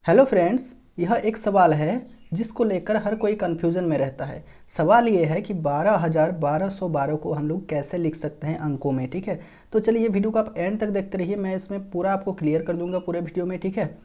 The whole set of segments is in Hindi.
हेलो फ्रेंड्स, यह एक सवाल है जिसको लेकर हर कोई कन्फ्यूज़न में रहता है। सवाल ये है कि 12,1212 को हम लोग कैसे लिख सकते हैं अंकों में। ठीक है, तो चलिए ये वीडियो को आप एंड तक देखते रहिए, मैं इसमें पूरा आपको क्लियर कर दूंगा पूरे वीडियो में। ठीक है,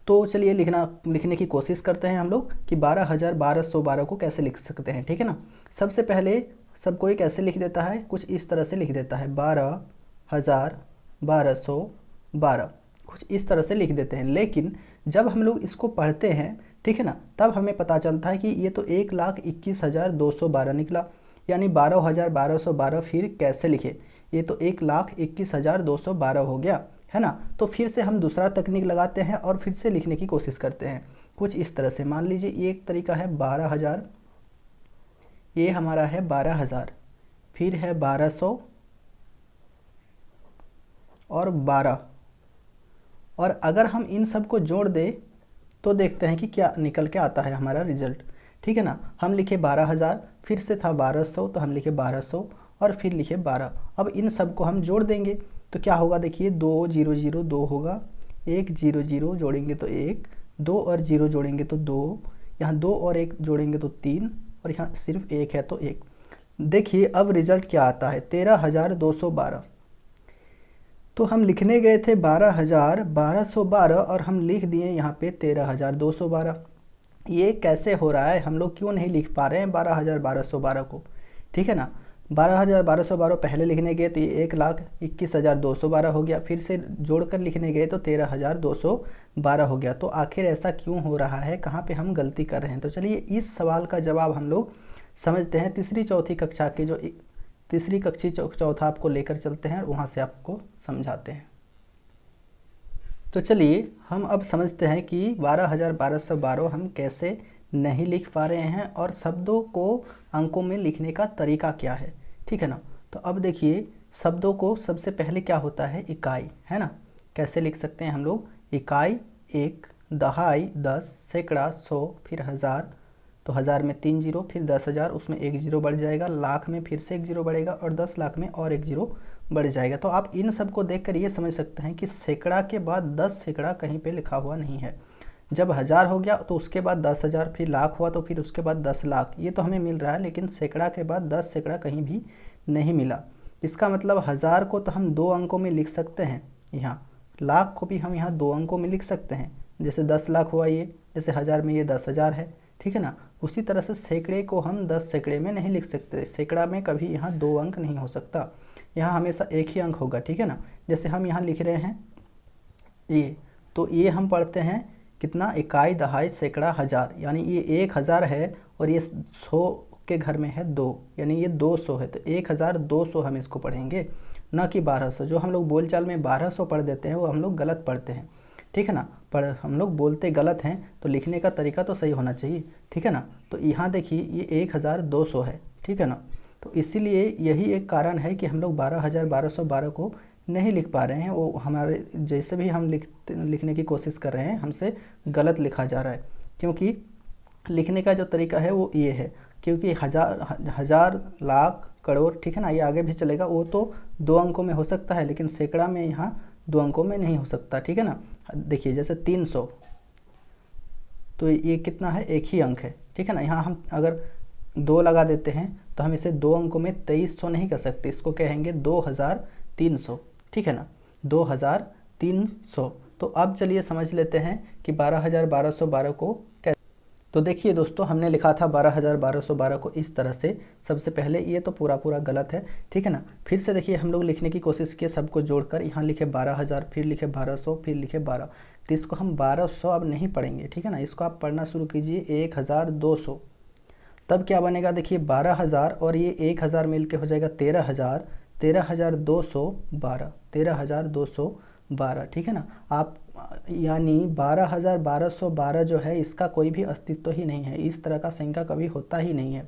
तो चलिए लिखने की कोशिश करते हैं हम लोग कि 12,1212 को कैसे लिख सकते हैं। ठीक है ना, सबसे पहले सब कोई कैसे लिख देता है, कुछ इस तरह से लिख देता है 12,1212, कुछ इस तरह से लिख देते हैं। लेकिन जब हम लोग इसको पढ़ते हैं, ठीक है ना, तब हमें पता चलता है कि ये तो 1,21,212 निकला, यानी 12,1212 फिर कैसे लिखे, ये तो 1,21,212 हो गया, है ना। तो फिर से हम दूसरा तकनीक लगाते हैं और फिर से लिखने की कोशिश करते हैं कुछ इस तरह से। मान लीजिए ये एक तरीका है 12,000, ये हमारा है 12,000, फिर है 1,200 और 12, और अगर हम इन सब को जोड़ दें तो देखते हैं कि क्या निकल के आता है हमारा रिजल्ट। ठीक है ना, हम लिखे 12,000, फिर से था 1,200 तो हम लिखे 1,200 और फिर लिखे 12। अब इन सब को हम जोड़ देंगे तो क्या होगा, देखिए 2 0 0 2 होगा, 1 0 0 जोड़ेंगे तो 1, 2 और 0 जोड़ेंगे तो 2, यहाँ 2 और 1 जोड़ेंगे तो 3, और यहाँ सिर्फ 1 है तो 1। देखिए अब रिजल्ट क्या आता है, 13,212। तो हम लिखने गए थे 12,1212 और हम लिख दिए यहाँ पे 13,212। ये कैसे हो रहा है, हम लोग क्यों नहीं लिख पा रहे हैं 12,1212 को। ठीक है ना, 12,1212 पहले लिखने गए तो ये 1,21,212 हो गया, फिर से जोड़कर लिखने गए तो 13,212 हो गया। तो आखिर ऐसा क्यों हो रहा है, कहाँ पे हम गलती कर रहे हैं। तो चलिए इस सवाल का जवाब हम लोग समझते हैं। तीसरी चौथी कक्षा के जो तीसरी कक्षी चौथा आपको लेकर चलते हैं और वहाँ से आपको समझाते हैं। तो चलिए हम अब समझते हैं कि 12,1212 हम कैसे नहीं लिख पा रहे हैं और शब्दों को अंकों में लिखने का तरीका क्या है। ठीक है ना, तो अब देखिए शब्दों को सबसे पहले क्या होता है, इकाई, है ना। कैसे लिख सकते हैं हम लोग, इकाई 1, दहाई 10, सैकड़ा 100, फिर हज़ार, तो हज़ार में 3 जीरो, फिर 10,000 उसमें 1 जीरो बढ़ जाएगा, लाख में फिर से 1 जीरो बढ़ेगा और 10 लाख में और 1 जीरो बढ़ जाएगा। तो आप इन सब को देखकर ये समझ सकते हैं कि सैकड़ा के बाद 10 सैकड़ा कहीं पे लिखा हुआ नहीं है। जब हज़ार हो गया तो उसके बाद 10,000, फिर लाख हुआ तो फिर उसके बाद 10 लाख, ये तो हमें मिल रहा है, लेकिन सैकड़ा के बाद 10 सैकड़ा कहीं भी नहीं मिला। इसका मतलब हज़ार को तो हम 2 अंकों में लिख सकते हैं, यहाँ लाख को भी हम यहाँ 2 अंकों में लिख सकते हैं, जैसे 10 लाख हुआ ये, जैसे हज़ार में ये 10,000 है। ठीक है ना, उसी तरह से सैकड़े को हम 10 सैकड़े में नहीं लिख सकते, सैकड़ा में कभी यहाँ 2 अंक नहीं हो सकता, यहाँ हमेशा एक ही अंक होगा। ठीक है ना, जैसे हम यहाँ लिख रहे हैं ये, तो ये हम पढ़ते हैं कितना, इकाई दहाई सैकड़ा हज़ार, यानी ये 1,000 है और ये 100 के घर में है 2, यानी ये 200 है, तो 1,200 हम इसको पढ़ेंगे, ना कि 1,200। जो हम लोग बोलचाल में 1,200 पढ़ देते हैं वो हम लोग गलत पढ़ते हैं। ठीक है ना, पर हम लोग बोलते गलत हैं तो लिखने का तरीका तो सही होना चाहिए। ठीक है ना, तो यहाँ देखिए ये 1,200 है। ठीक है ना, तो इसीलिए यही एक कारण है कि हम लोग 12,1212 को नहीं लिख पा रहे हैं। वो हमारे जैसे भी हम लिखने की कोशिश कर रहे हैं हमसे गलत लिखा जा रहा है, क्योंकि लिखने का जो तरीका है वो ये है, क्योंकि हज़ार लाख करोड़, ठीक है ना, ये आगे भी चलेगा, वो तो 2 अंकों में हो सकता है, लेकिन सैकड़ा में यहाँ 2 अंकों में नहीं हो सकता। ठीक है ना, देखिए जैसे 300, तो ये कितना है, एक ही अंक है। ठीक है ना, यहाँ हम अगर 2 लगा देते हैं तो हम इसे 2 अंकों में 2300 नहीं कर सकते, इसको कहेंगे 2,300। ठीक है ना, 2,300। तो अब चलिए समझ लेते हैं कि 12,1212 को कैसे। तो देखिए दोस्तों, हमने लिखा था 12,1212 को इस तरह से। सबसे पहले ये तो पूरा गलत है। ठीक है ना, फिर से देखिए हम लोग लिखने की कोशिश किए सबको जोड़कर, यहाँ लिखे 12,000, फिर लिखे 1,200, फिर लिखे 12, तो इसको हम 1,200 अब नहीं पढ़ेंगे। ठीक है ना, इसको आप पढ़ना शुरू कीजिए 1,200। तब क्या बनेगा, देखिए 12,000 और ये 1,000 मिल के हो जाएगा 13,000, 13,212, 13,212। ठीक है ना, आप यानी 12,1212 जो है इसका कोई भी अस्तित्व ही नहीं है, इस तरह का संख्या कभी होता ही नहीं है।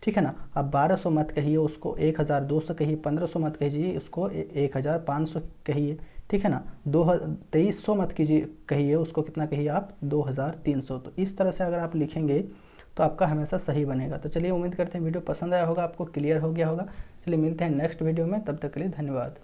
ठीक है ना, आप 1,200 मत कहिए उसको, 1,200 कहिए, 1,500 मत कहिए उसको, 1,500 कहिए। ठीक है ना, 2,2300 मत कीजिए, कहिए उसको, कितना कहिए आप, 2,300। तो इस तरह से अगर आप लिखेंगे तो आपका हमेशा सही बनेगा। तो चलिए उम्मीद करते हैं वीडियो पसंद आया होगा, आपको क्लियर हो गया होगा। चलिए मिलते हैं नेक्स्ट वीडियो में, तब तक के लिए धन्यवाद।